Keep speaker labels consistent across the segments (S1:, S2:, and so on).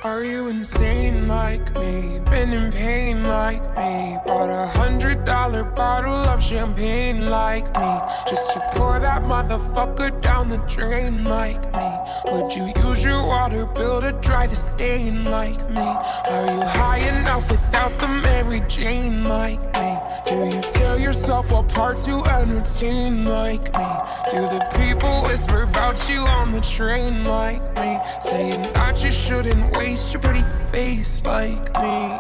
S1: Are you insane like me? Been in pain like me? Bought $100 bottle of champagne like me, just to pour that motherfucker down the drain like me? Would you use your water bill to dry the stain like me? Are you high enough without the Mary Jane like me? Do you tear yourself apart to entertain like me? Do the people whisper about you on the train like me, saying that you shouldn't waste your pretty face like me?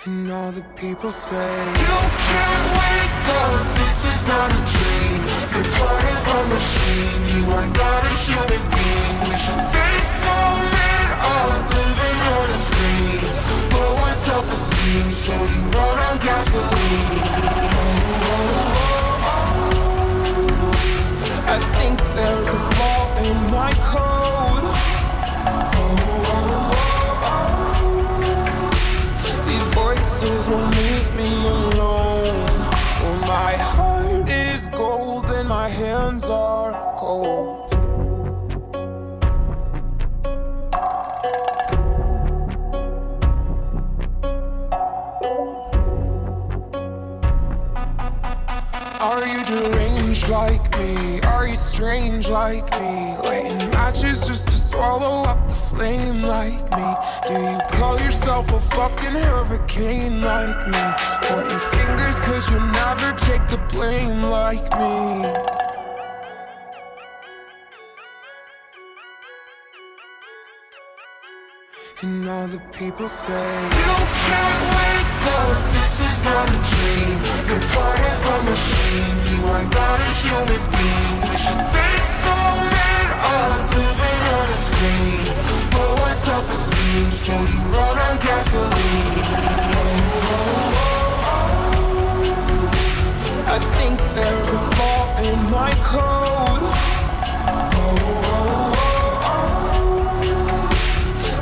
S1: And all the people say, you can't wake up, this is not a dream. Your blood is a machine, you are not a human being. With your face so made up, living on a screen. Low on self-esteem, so you run on gasoline. I think there's a flaw in my code. These voices won't leave me alone. Oh, my heart is gold and my hands are cold. Are you deranged like me? Are you strange like me? Lighting matches just to swallow up the flame like me? Do you call yourself a fucking hurricane like me? Pointing fingers cause you never take the blame like me. And all the people say, you can't wake up, this is not a dream. Your blood is a machine, you are not a human being. With your face so made up, living on a screen. Low on self-esteem, so you run on gasoline. I think there's a flaw in my code.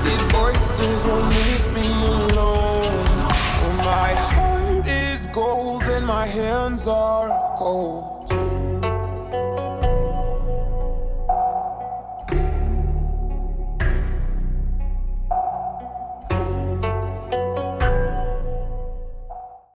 S1: These voices won't leave me alone. Oh, my heart is gold and my hands are cold.